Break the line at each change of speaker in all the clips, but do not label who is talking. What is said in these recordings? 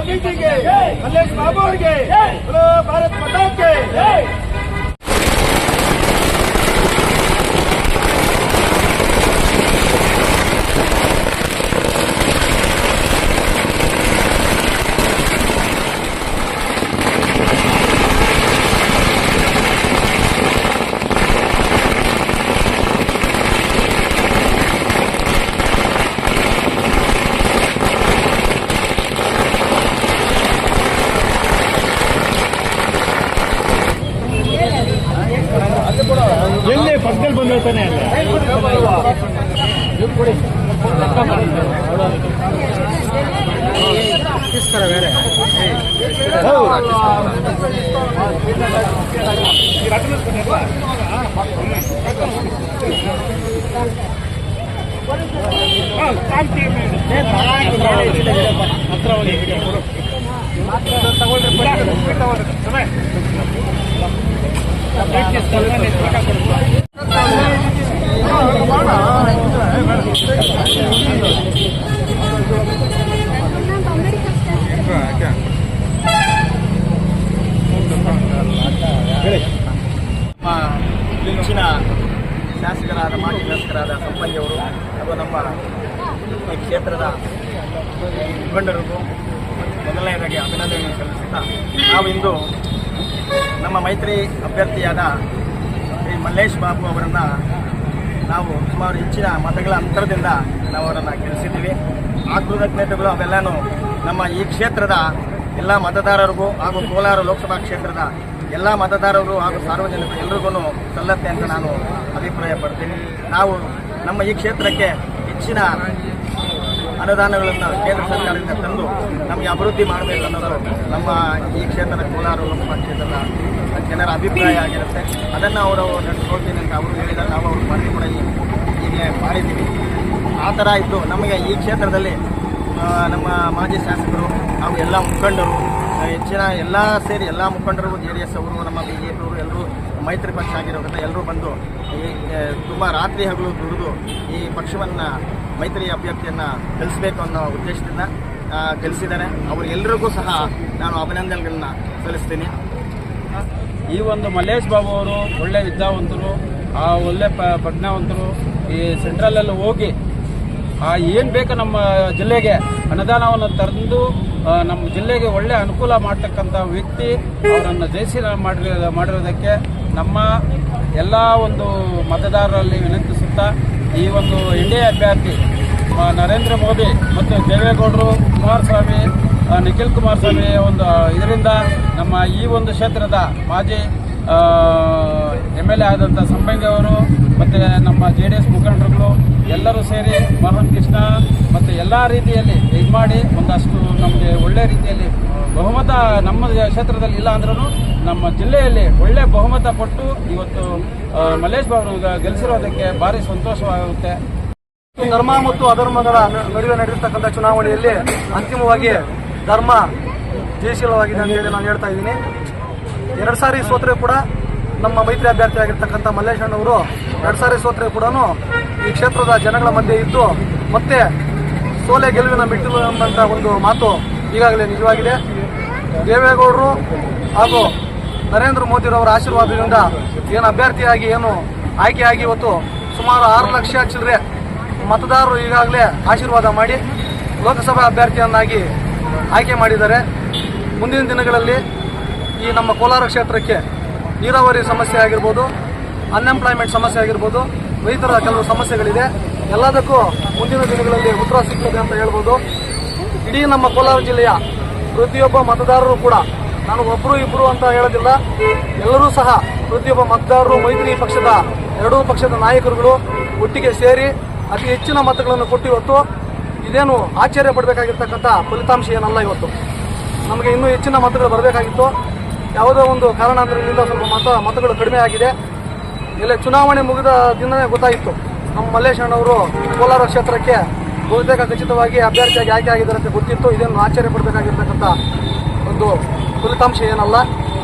कीर्तिಗೆ ಮಲ್ಲೇಶ್ ಬಾಬು ಅವರಿಗೆ ಭಾರತ್ ಮಾತಾಕ್ಕೆ
ಎಲ್ಲಿ ಪಕ್ಕದಲ್ಲಿ ಬಂದಿರ್ತಾನೆ ಬೇರೆ
ನೆಚ್ಚಿನ ಶಾಸಕರಾದ ಮಾಜಿ ಶಾಸಕರಾದ ಸಂಪಂಗಿಯವರು ಹಾಗೂ ನಮ್ಮ ಈ ಕ್ಷೇತ್ರದ ಮುಖಂಡರಿಗೂ ಮೊದಲನೇದಾಗಿ ಅಭಿನಂದನೆ ಸಲ್ಲಿಸುತ್ತಾ ನಾವು ಇಂದು ನಮ್ಮ ಮೈತ್ರಿ ಅಭ್ಯರ್ಥಿಯಾದ ಶ್ರೀ ಮಲ್ಲೇಶ್ ಬಾಬು ಅವರನ್ನು ನಾವು ಸುಮಾರು ಹೆಚ್ಚಿನ ಮತಗಳ ಅಂತರದಿಂದ ನಾವು ಅವರನ್ನು ಗೆಲ್ಲಿಸಿದ್ದೀವಿ. ಆ ಕೃತಜ್ಞತೆಗಳು ಅವೆಲ್ಲನೂ ನಮ್ಮ ಈ ಕ್ಷೇತ್ರದ ಎಲ್ಲ ಮತದಾರರಿಗೂ ಹಾಗೂ ಕೋಲಾರ ಲೋಕಸಭಾ ಕ್ಷೇತ್ರದ ಎಲ್ಲ ಮತದಾರರು ಹಾಗೂ ಸಾರ್ವಜನಿಕರು ಎಲ್ರಿಗೂ ಸಲ್ಲತ್ತೆ ಅಂತ ನಾನು ಅಭಿಪ್ರಾಯ ಪಡ್ತೀನಿ. ನಾವು ನಮ್ಮ ಈ ಕ್ಷೇತ್ರಕ್ಕೆ ಹೆಚ್ಚಿನ ಅನುದಾನಗಳನ್ನು ಕೇಂದ್ರ ಸರ್ಕಾರದಿಂದ ತಂದು ನಮಗೆ ಅಭಿವೃದ್ಧಿ ಮಾಡಬೇಕು ಅನ್ನೋದು ನಮ್ಮ ಈ ಕ್ಷೇತ್ರದ ಕೋಲಾರ ಲೋಕಸಭಾ ಕ್ಷೇತ್ರದ ಜನರ ಅಭಿಪ್ರಾಯ ಆಗಿರುತ್ತೆ. ಅದನ್ನು ಅವರು ನಡೆಸ್ಕೊಳ್ತೀನಿ ಅಂತ ಅವರು ಹೇಳಿದಾಗ ನಾವು ಅವ್ರ ಮನವಿ ಕೂಡ ಈಗಲೇ ಮಾಡಿದ್ದೀವಿ. ಆ ಥರ ಇದ್ದು ನಮಗೆ ಈ ಕ್ಷೇತ್ರದಲ್ಲಿ ನಮ್ಮ ಮಾಜಿ ಶಾಸಕರು ಹಾಗೂ ಎಲ್ಲ ಮುಖಂಡರು ಹೆಚ್ಚಿನ ಎಲ್ಲ ಸೇರಿ ಎಲ್ಲ ಮುಖಂಡರು JDS ಅವರು ನಮ್ಮ BJP ಅವರು ಎಲ್ಲರೂ ಮೈತ್ರಿ ಪಕ್ಷ ಆಗಿರೋದ್ರಿಂದ ಎಲ್ಲರೂ ಬಂದು ತುಂಬ ರಾತ್ರಿ ಹಗಲು ದುಡಿದು ಈ ಪಕ್ಷವನ್ನು ಮೈತ್ರಿ ಅಭ್ಯರ್ಥಿಯನ್ನು ಗೆಲ್ಲಿಸಬೇಕು ಅನ್ನೋ ಉದ್ದೇಶದಿಂದ ಗೆಲ್ಲಿಸಿದ್ದಾರೆ. ಅವರೆಲ್ಲರಿಗೂ ಸಹ ನಾನು ಅಭಿನಂದನೆಗಳನ್ನ ಸಲ್ಲಿಸ್ತೀನಿ.
ಈ ಒಂದು ಮಲ್ಲೇಶ್ ಬಾಬು ಅವರು ಒಳ್ಳೆ ವಿದ್ಯಾವಂತರು, ಒಳ್ಳೆ ಪ್ರಜ್ಞಾವಂತರು. ಈ ಸೆಂಟ್ರಲಲ್ಲಿ ಹೋಗಿ ಏನು ಬೇಕು ನಮ್ಮ ಜಿಲ್ಲೆಗೆ ಅನುದಾನವನ್ನು ತಂದು ನಮ್ಮ ಜಿಲ್ಲೆಗೆ ಒಳ್ಳೆ ಅನುಕೂಲ ಮಾಡ್ತಕ್ಕಂಥ ವ್ಯಕ್ತಿ. ಅವರನ್ನು ಜಯಿಸಿ ಮಾಡಿರೋದಕ್ಕೆ ನಮ್ಮ ಎಲ್ಲ ಒಂದು ಮತದಾರರಲ್ಲಿ ವಿನಂತಿಸುತ್ತಾ ಈ ಒಂದು NDA ಅಭ್ಯರ್ಥಿ ನರೇಂದ್ರ ಮೋದಿ ಮತ್ತು ದೇವೇಗೌಡರು, ಕುಮಾರಸ್ವಾಮಿ, ನಿಖಿಲ್ ಕುಮಾರಸ್ವಾಮಿ ಒಂದು ಇದರಿಂದ ನಮ್ಮ ಈ ಒಂದು ಕ್ಷೇತ್ರದ ಮಾಜಿ MLA ಆದಂಥ ಸಂಪಂಗಿ ಅವರು ಮತ್ತು ನಮ್ಮ JDS ಮುಖಂಡರುಗಳು ಎಲ್ಲರೂ ಸೇರಿ ಮೋಹನ್ ಕೃಷ್ಣ ಮತ್ತು ಎಲ್ಲ ರೀತಿಯಲ್ಲಿ ಇದು ಮಾಡಿ ಒಂದಷ್ಟು ನಮಗೆ ಒಳ್ಳೆ ರೀತಿಯಲ್ಲಿ ಬಹುಮತ ನಮ್ಮ ಕ್ಷೇತ್ರದಲ್ಲಿ ಇಲ್ಲ ಅಂದ್ರೂ ನಮ್ಮ ಜಿಲ್ಲೆಯಲ್ಲಿ ಒಳ್ಳೆ ಬಹುಮತ ಕೊಟ್ಟು ಇವತ್ತು ಮಲ್ಲೇಶ್ ಬಾಬು ಗೆಲ್ಲಿಸಿರೋದಕ್ಕೆ ಭಾರಿ ಸಂತೋಷವಾಗುತ್ತೆ.
ಧರ್ಮ ಮತ್ತು ಅಧರ್ಮಗಳ ನಡುವೆ ನಡೆದಿರ್ತಕ್ಕಂಥ ಚುನಾವಣೆಯಲ್ಲಿ ಅಂತಿಮವಾಗಿ ಧರ್ಮ ಜಯಶೀಲವಾಗಿದೆ ಅಂತ ಹೇಳಿ ನಾನು ಹೇಳ್ತಾ ಇದ್ದೀನಿ. 2 ಸಾರಿ ಸೋತ್ರೆ ಕೂಡ ನಮ್ಮ ಮೈತ್ರಿ ಅಭ್ಯರ್ಥಿ ಆಗಿರ್ತಕ್ಕಂಥ ಮಲ್ಲೇಶ್ ಅಣ್ಣವರು 2 ಸಾರಿ ಸೋತ್ರೆ ಕೂಡ ಈ ಕ್ಷೇತ್ರದ ಜನಗಳ ಮಧ್ಯೆ ಇದ್ದು ಮತ್ತೆ ಸೋಲೆ ಗೆಲುವಿನ ಮೆಟ್ಟಿಲು ಎಂಬಂಥ ಒಂದು ಮಾತು ಈಗಾಗಲೇ ನಿಜವಾಗಿದೆ. ದೇವೇಗೌಡರು ಹಾಗೂ ನರೇಂದ್ರ ಮೋದಿರವರ ಆಶೀರ್ವಾದದಿಂದ ಏನು ಅಭ್ಯರ್ಥಿಯಾಗಿ ಏನು ಆಯ್ಕೆಯಾಗಿ ಇವತ್ತು ಸುಮಾರು 6 ಲಕ್ಷ ಚಿಲ್ಲರೆ ಮತದಾರರು ಈಗಾಗಲೇ ಆಶೀರ್ವಾದ ಮಾಡಿ ಲೋಕಸಭಾ ಅಭ್ಯರ್ಥಿಯನ್ನಾಗಿ ಆಯ್ಕೆ ಮಾಡಿದ್ದಾರೆ. ಮುಂದಿನ ದಿನಗಳಲ್ಲಿ ಈ ನಮ್ಮ ಕೋಲಾರ ಕ್ಷೇತ್ರಕ್ಕೆ ನೀರಾವರಿ ಸಮಸ್ಯೆ ಆಗಿರ್ಬೋದು, ಅನ್ಎಂಪ್ಲಾಯ್ಮೆಂಟ್ ಸಮಸ್ಯೆ ಆಗಿರ್ಬೋದು, ರೈತರ ಕೆಲವು ಸಮಸ್ಯೆಗಳಿದೆ. ಎಲ್ಲದಕ್ಕೂ ಮುಂದಿನ ದಿನಗಳಲ್ಲಿ ಉತ್ತರ ಸಿಗ್ತದೆ ಅಂತ ಹೇಳ್ಬೋದು. ಇಡೀ ನಮ್ಮ ಕೋಲಾರ ಜಿಲ್ಲೆಯ ಪ್ರತಿಯೊಬ್ಬ ಮತದಾರರು ಕೂಡ, ನಾನು ಒಬ್ಬರು ಇಬ್ಬರು ಅಂತ ಹೇಳೋದಿಲ್ಲ, ಎಲ್ಲರೂ ಸಹ ಪ್ರತಿಯೊಬ್ಬ ಮತದಾರರು ಮೈತ್ರಿ ಪಕ್ಷದ 2 ಪಕ್ಷದ ನಾಯಕರುಗಳು ಒಟ್ಟಿಗೆ ಸೇರಿ ಅತಿ ಹೆಚ್ಚಿನ ಮತಗಳನ್ನು ಕೊಟ್ಟು ಇವತ್ತು ಇದೇನು ಆಶ್ಚರ್ಯ ಪಡಬೇಕಾಗಿರ್ತಕ್ಕಂಥ ಫಲಿತಾಂಶ ಏನಲ್ಲ. ಇವತ್ತು ನಮಗೆ ಇನ್ನೂ ಹೆಚ್ಚಿನ ಮತಗಳು ಬರಬೇಕಾಗಿತ್ತು. ಯಾವುದೋ ಒಂದು ಕಾರಣಾಂತರದಿಂದ ಸ್ವಲ್ಪ ಮತಗಳು ಕಡಿಮೆ ಆಗಿದೆ. ಇಲ್ಲಿ ಚುನಾವಣೆ ಮುಗಿದ ದಿನವೇ ಗೊತ್ತಾಯಿತು ನಮ್ಮ ಮಲ್ಲೇಶ್ ಅಣ್ಣವರು ಕೋಲಾರ ಕ್ಷೇತ್ರಕ್ಕೆ ಬಹುತೇಕ ಖಚಿತವಾಗಿ ಅಭ್ಯರ್ಥಿಯಾಗಿ ಆಯ್ಕೆ ಆಗಿದ್ದಾರೆ ಅಂತ ಗೊತ್ತಿತ್ತು. ಇದನ್ನು ಆಶ್ಚರ್ಯ ಪಡಬೇಕಾಗಿರ್ತಕ್ಕಂಥ ಒಂದು ಫಲಿತಾಂಶ ಏನಲ್ಲ.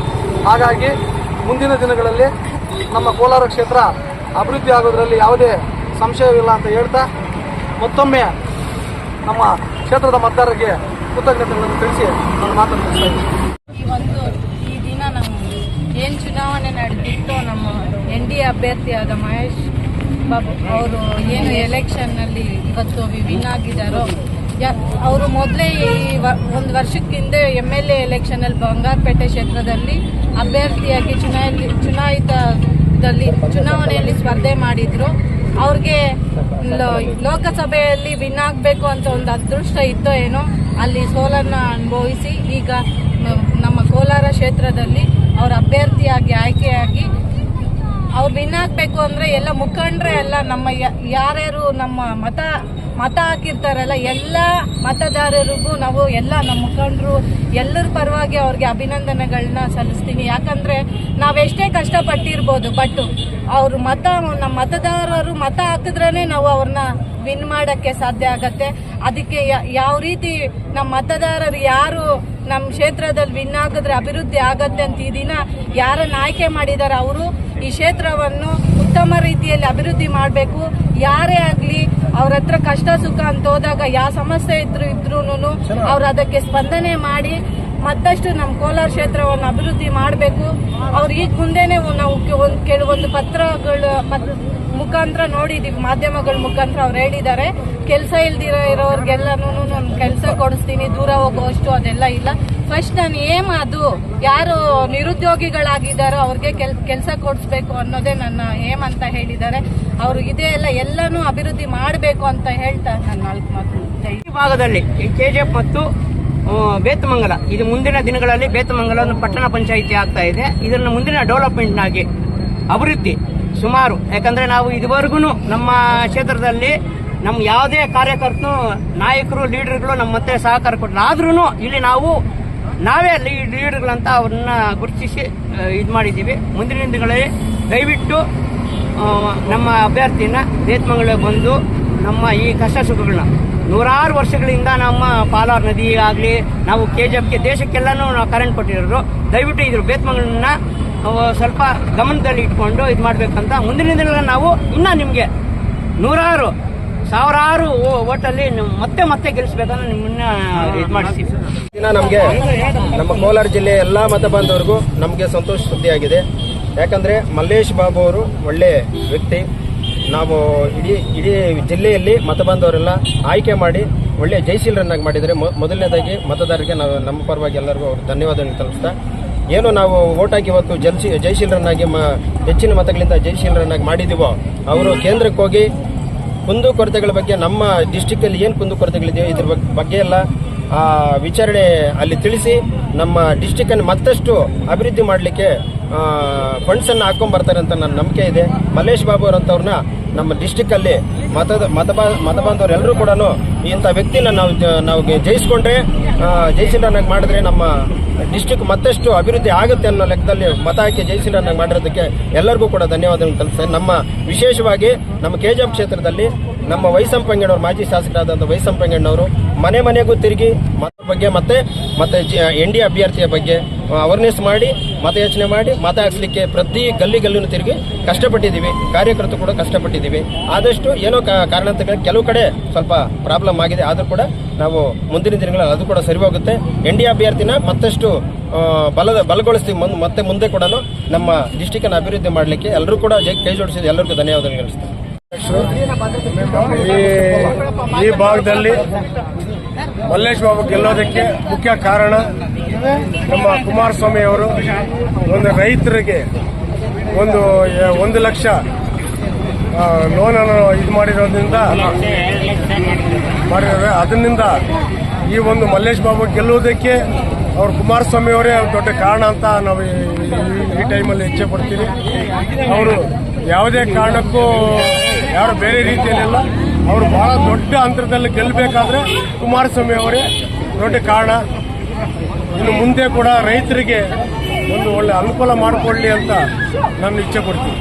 ಹಾಗಾಗಿ ಮುಂದಿನ ದಿನಗಳಲ್ಲಿ ನಮ್ಮ ಕೋಲಾರ ಕ್ಷೇತ್ರ ಅಭಿವೃದ್ಧಿ ಆಗೋದ್ರಲ್ಲಿ ಯಾವುದೇ ಸಂಶಯವಿಲ್ಲ ಅಂತ ಹೇಳ್ತಾ ಮತ್ತೊಮ್ಮೆ ನಮ್ಮ ಕ್ಷೇತ್ರದ ಮತದಾರರಿಗೆ ಕೃತಜ್ಞತೆಗಳನ್ನು ತಿಳಿಸಿ ನಾನು ಮಾತನ್ನು ಮುಗಿಸ್ತಾ ಇದ್ದೀನಿ.
ಈ ದಿನ ನಮ್ಮ ಏನು ಚುನಾವಣೆ ನಡೆದಿತ್ತು, ನಮ್ಮ NDA ಅಭ್ಯರ್ಥಿಯಾದ ಮಹೇಶ್ ಬಾಬು ಅವರು ಏನು ಎಲೆಕ್ಷನ್ನಲ್ಲಿ ಇವತ್ತು ವಿನ್ ಆಗಿದ್ದಾರೋ, ಅವರು ಮೊದಲೇ ಈ ಒಂದು ವರ್ಷಕ್ಕಿಂತ MLA ಎಲೆಕ್ಷನಲ್ಲಿ ಬಂಗಾರಪೇಟೆ ಕ್ಷೇತ್ರದಲ್ಲಿ ಅಭ್ಯರ್ಥಿಯಾಗಿ ಚುನಾವಣೆಯಲ್ಲಿ ಸ್ಪರ್ಧೆ ಮಾಡಿದ್ರು. ಅವ್ರಿಗೆ ಲೋಕಸಭೆಯಲ್ಲಿ ವಿನ್ ಆಗಬೇಕು ಅಂತ ಒಂದು ಅದೃಷ್ಟ ಇತ್ತೋ ಏನೋ, ಅಲ್ಲಿ ಸೋಲನ್ನು ಅನುಭವಿಸಿ ಈಗ ನಮ್ಮ ಕೋಲಾರ ಕ್ಷೇತ್ರದಲ್ಲಿ ಅವರ ಅಭ್ಯರ್ಥಿಯಾಗಿ ಆಯ್ಕೆಯಾಗಿ ಅವ್ರು ವಿನ್ ಆಗಬೇಕು ಅಂದರೆ ಎಲ್ಲ ಮುಖಂಡರೇ ಎಲ್ಲ ನಮ್ಮ ಯಾರ್ಯಾರು ನಮ್ಮ ಮತ ಹಾಕಿರ್ತಾರಲ್ಲ ಎಲ್ಲ ಮತದಾರರಿಗೂ ನಾವು ಎಲ್ಲ ನಮ್ಮ ಮುಖಂಡರು ಎಲ್ಲರ ಪರವಾಗಿ ಅವ್ರಿಗೆ ಅಭಿನಂದನೆಗಳನ್ನ ಸಲ್ಲಿಸ್ತೀನಿ. ಯಾಕಂದರೆ ನಾವೆಷ್ಟೇ ಕಷ್ಟಪಟ್ಟಿರ್ಬೋದು, ಬಟ್ ಅವರು ನಮ್ಮ ಮತದಾರರು ಮತ ಹಾಕಿದ್ರೇ ನಾವು ಅವ್ರನ್ನ ವಿನ್ ಮಾಡೋಕ್ಕೆ ಸಾಧ್ಯ ಆಗತ್ತೆ. ಅದಕ್ಕೆ ಯಾವ ರೀತಿ ನಮ್ಮ ಮತದಾರರು ಯಾರು ನಮ್ಮ ಕ್ಷೇತ್ರದಲ್ಲಿ ವಿನ್ ಆಗಿದ್ರೆ ಅಭಿವೃದ್ಧಿ ಆಗತ್ತೆ ಅಂತ ಈ ದಿನ ಯಾರನ್ನು ಆಯ್ಕೆ ಮಾಡಿದ್ದಾರೆ ಅವರು ಈ ಕ್ಷೇತ್ರವನ್ನು ಉತ್ತಮ ರೀತಿಯಲ್ಲಿ ಅಭಿವೃದ್ಧಿ ಮಾಡಬೇಕು. ಯಾರೇ ಆಗಲಿ ಅವ್ರ ಹತ್ರ ಕಷ್ಟ ಸುಖ ಅಂತ ಹೋದಾಗ ಯಾವ ಸಮಸ್ಯೆ ಇದ್ರೂ ಅವ್ರು ಅದಕ್ಕೆ ಸ್ಪಂದನೆ ಮಾಡಿ ಮತ್ತಷ್ಟು ನಮ್ಮ ಕೋಲಾರ ಕ್ಷೇತ್ರವನ್ನು ಅಭಿವೃದ್ಧಿ ಮಾಡಬೇಕು. ಅವ್ರು ಈಗ ಮುಂದೆನೇ ನಾವು ಕೆಲವೊಂದು ಪತ್ರಗಳ ಮುಖಾಂತರ ನೋಡಿದೀವಿ, ಮಾಧ್ಯಮಗಳ ಮುಖಾಂತರ ಅವ್ರು ಹೇಳಿದ್ದಾರೆ, ಕೆಲಸ ಇರೋರ್ಗೆಲ್ಲನೂ ನಾನು ಕೆಲಸ ಕೊಡಿಸ್ತೀನಿ, ದೂರ ಹೋಗುವಷ್ಟು ಅದೆಲ್ಲ ಇಲ್ಲ. ಫಸ್ಟ್ ನಾನು ಅದು ಯಾರು ನಿರುದ್ಯೋಗಿಗಳಾಗಿದ್ದಾರೋ ಅವ್ರಿಗೆ ಕೆಲಸ ಕೊಡಿಸ್ಬೇಕು ಅನ್ನೋದೇ ನನ್ನ ಏಮ್ ಅಂತ ಹೇಳಿದ್ದಾರೆ. ಅವರು ಇದೇ ಎಲ್ಲನೂ ಅಭಿವೃದ್ಧಿ ಮಾಡಬೇಕು ಅಂತ ಹೇಳ್ತಾ ನಾನು 4 ಮಾತು.
ಈ ಭಾಗದಲ್ಲಿ KGF ಮತ್ತು ಬೇತಮಂಗಲ, ಇದು ಮುಂದಿನ ದಿನಗಳಲ್ಲಿ ಬೇತಮಂಗಲ ಒಂದು ಪಟ್ಟಣ ಪಂಚಾಯಿತಿ ಆಗ್ತಾ ಇದೆ. ಇದನ್ನು ಮುಂದಿನ ಡೆವಲಪ್ಮೆಂಟ್ನಾಗಿ ಅಭಿವೃದ್ಧಿ ಸುಮಾರು, ಯಾಕಂದರೆ ನಾವು ಇದುವರೆಗೂ ನಮ್ಮ ಕ್ಷೇತ್ರದಲ್ಲಿ ನಮ್ಮ ಯಾವುದೇ ಕಾರ್ಯಕರ್ತರು ನಾಯಕರು ಲೀಡರ್ಗಳು ನಮ್ಮ ಮತ್ತೆ ಸಹಕಾರ ಕೊಟ್ಟರು. ಆದ್ರೂ ಇಲ್ಲಿ ನಾವೇ ಲೀಡರ್ಗಳಂತ ಅವ್ರನ್ನ ಗುರುತಿಸಿ ಇದು ಮಾಡಿದ್ದೀವಿ. ಮುಂದಿನ ದಿನಗಳಲ್ಲಿ ದಯವಿಟ್ಟು ನಮ್ಮ ಅಭ್ಯರ್ಥಿನ ಬೇತಮಂಗಲ ಬಂದು ನಮ್ಮ ಈ ಕಷ್ಟ ಸುಖಗಳನ್ನ ನೂರಾರು ವರ್ಷಗಳಿಂದ ನಮ್ಮ ಪಾಲಾರ್ ನದಿ ಆಗಲಿ ನಾವು KGFಗೆ ದೇಶಕ್ಕೆಲ್ಲನೂ ನಾವು ಕರೆಂಟ್ ಕೊಟ್ಟಿರೋರು. ದಯವಿಟ್ಟು ಇದ್ರ ಬೇತಮಂಗಲನ್ನ ಸ್ವಲ್ಪ ಗಮನದಲ್ಲಿ ಇಟ್ಕೊಂಡು ಇದು ಮಾಡಬೇಕಂತ ಮುಂದಿನ ದಿನಗಳಲ್ಲಿ ನಾವು ಇನ್ನೂ ನಿಮಗೆ ನೂರಾರು ಸಾವಿರಾರು ಓಟಲ್ಲಿ ಮತ್ತೆ ಗೆಲ್ಲಿಸ್ಬೇಕಂತ ನಿಮ್ಮನ್ನ ಇದು ಮಾಡಿಸ್ತೀವಿ.
ದಿನ ನಮಗೆ ನಮ್ಮ ಕೋಲಾರ ಜಿಲ್ಲೆಯ ಎಲ್ಲ ಮತ ಬಾಂಧವರಿಗೂ ನಮಗೆ ಸಂತೋಷ ಸುದ್ದಿಯಾಗಿದೆ. ಯಾಕಂದರೆ ಮಲ್ಲೇಶ್ ಬಾಬು ಅವರು ಒಳ್ಳೆ ವ್ಯಕ್ತಿ. ನಾವು ಇಡೀ ಜಿಲ್ಲೆಯಲ್ಲಿ ಮತ ಬಾಂಧವರೆಲ್ಲ ಆಯ್ಕೆ ಮಾಡಿ ಒಳ್ಳೆಯ ಜಯಶೀಲರನ್ನಾಗಿ ಮಾಡಿದರೆ ಮೊದಲನೇದಾಗಿ ಮತದಾರರಿಗೆ ನಾವು ನಮ್ಮ ಪರವಾಗಿ ಎಲ್ಲರಿಗೂ ಅವ್ರಿಗೆ ಧನ್ಯವಾದಗಳನ್ನು ತಲುಪಿಸ್ತಾ, ಏನು ನಾವು ಓಟಾಗಿ ಇವತ್ತು ಜಯಶೀಲರನ್ನಾಗಿ ಹೆಚ್ಚಿನ ಮತಗಳಿಂದ ಜಯಶೀಲರನ್ನಾಗಿ ಮಾಡಿದ್ದೀವೋ ಅವರು ಕೇಂದ್ರಕ್ಕೆ ಹೋಗಿ ಕುಂದುಕೊರತೆಗಳ ಬಗ್ಗೆ ನಮ್ಮ ಡಿಸ್ಟಿಕ್ಕಲ್ಲಿ ಏನು ಕುಂದುಕೊರತೆಗಳಿದೆಯೋ ಇದ್ರ ಬಗ್ಗೆ ಎಲ್ಲ ವಿಚಾರಣೆ ಅಲ್ಲಿ ತಿಳಿಸಿ ನಮ್ಮ ಡಿಸ್ಟಿಕ್ಕನ್ನು ಮತ್ತಷ್ಟು ಅಭಿವೃದ್ಧಿ ಮಾಡಲಿಕ್ಕೆ ಫಂಡ್ಸನ್ನು ಹಾಕೊಂಡ್ಬರ್ತಾರೆ ಅಂತ ನನ್ನ ನಂಬಿಕೆ ಇದೆ. ಮಲ್ಲೇಶ್ ಬಾಬು ಅವರಂಥವ್ರನ್ನ ನಮ್ಮ ಡಿಸ್ಟಿಕ್ಕಲ್ಲಿ ಮತ ಬಾಂಧವರು ಎಲ್ಲರೂ ಕೂಡ ಇಂಥ ವ್ಯಕ್ತಿನ ನಾವು ಜಯಿಸ್ಕೊಂಡ್ರೆ ಜಯಶೀಲರನ್ನಾಗಿ ಮಾಡಿದ್ರೆ ನಮ್ಮ ಡಿಸ್ಟಿಕ್ ಮತ್ತಷ್ಟು ಅಭಿವೃದ್ಧಿ ಆಗುತ್ತೆ ಅನ್ನೋ ಲೆಕ್ಕದಲ್ಲಿ ಮತ ಹಾಕಿ ಜಯಶೀಲರನ್ನಾಗಿ ಮಾಡಿರೋದಕ್ಕೆ ಎಲ್ಲರಿಗೂ ಕೂಡ ಧನ್ಯವಾದಗಳನ್ನು ತಲುಪಿಸ್ತೇನೆ. ನಮ್ಮ ವಿಶೇಷವಾಗಿ ನಮ್ಮ KGF ಕ್ಷೇತ್ರದಲ್ಲಿ ನಮ್ಮ ವೈಸಂಪಂಗಣ್ಣವರು ಮಾಜಿ ಶಾಸಕರಾದಂಥ ವೈಸಂಪಂಗಣ್ಣವರು ಮನೆಗೂ ತಿರುಗಿ ಮತ ಬಗ್ಗೆ ಮತ್ತೆ NDA ಅಭ್ಯರ್ಥಿಯ ಬಗ್ಗೆ ಅವೇರ್ನೆಸ್ ಮಾಡಿ ಮತಯಾಚನೆ ಮಾಡಿ ಮತ ಹಾಕ್ಸ್ಲಿಕ್ಕೆ ಪ್ರತಿ ಗಲ್ಲಿನೂ ತಿರುಗಿ ಕಷ್ಟಪಟ್ಟಿದ್ದೀವಿ. ಕಾರ್ಯಕರ್ತರು ಕೂಡ ಕಷ್ಟಪಟ್ಟಿದ್ದೀವಿ. ಆದಷ್ಟು ಏನೋ ಕಾರಣಾಂತರಗಳು ಕೆಲವು ಕಡೆ ಸ್ವಲ್ಪ ಪ್ರಾಬ್ಲಮ್ ಆಗಿದೆ, ಆದರೂ ಕೂಡ ನಾವು ಮುಂದಿನ ದಿನಗಳಲ್ಲಿ ಅದು ಕೂಡ ಸರಿ ಹೋಗುತ್ತೆ. NDA ಅಭ್ಯರ್ಥಿನ ಮತ್ತಷ್ಟು ಬಲಗೊಳಿಸ್ತೀವಿ. ಮತ್ತೆ ಮುಂದೆ ಕೂಡ ನಮ್ಮ ಡಿಸ್ಟಿಕ್ಕನ್ನು ಅಭಿವೃದ್ಧಿ ಮಾಡಲಿಕ್ಕೆ ಎಲ್ಲರೂ ಕೂಡ ಕೈ ಜೋಡಿಸಿದ ಎಲ್ಲರಿಗೂ ಧನ್ಯವಾದಗಳು ತಿಳಿಸ್ತೀನಿ.
ಈ ಭಾಗದಲ್ಲಿ ಮಲ್ಲೇಶ್ ಬಾಬು ಗೆಲ್ಲೋದಕ್ಕೆ ಮುಖ್ಯ ಕಾರಣ ನಮ್ಮ ಕುಮಾರಸ್ವಾಮಿ ಅವರು ಒಂದು ರೈತರಿಗೆ 1 ಲಕ್ಷ ಲೋನ್ ಅನ್ನು ಇದು ಮಾಡಿರೋದ್ರಿಂದ ಅದರಿಂದ ಈ ಒಂದು ಮಲ್ಲೇಶ್ ಬಾಬು ಗೆಲ್ಲುವುದಕ್ಕೆ ಅವರು ಕುಮಾರಸ್ವಾಮಿ ಅವರೇ ದೊಡ್ಡ ಕಾರಣ ಅಂತ ನಾವು ಈ ಟೈಮಲ್ಲಿ ಇಚ್ಛೆ ಪಡ್ತೀವಿ. ಅವರು ಯಾವುದೇ ಕಾರಣಕ್ಕೂ ಯಾರು ಬೇರೆ ರೀತಿಯಲ್ಲೆಲ್ಲ ಅವರು ಬಹಳ ದೊಡ್ಡ ಅಂತರದಲ್ಲಿ ಗೆಲ್ಲಬೇಕಾದ್ರೆ ಕುಮಾರಸ್ವಾಮಿ ಅವರೇ ದೊಡ್ಡ ಕಾರಣ. ಇನ್ನು ಮುಂದೆ ಕೂಡ ರೈತರಿಗೆ ಒಂದು ಒಳ್ಳೆ ಅನುಕೂಲ ಮಾಡಿಕೊಳ್ಳಿ ಅಂತ ನಾನು ಇಚ್ಛೆ ಪಡ್ತೀನಿ.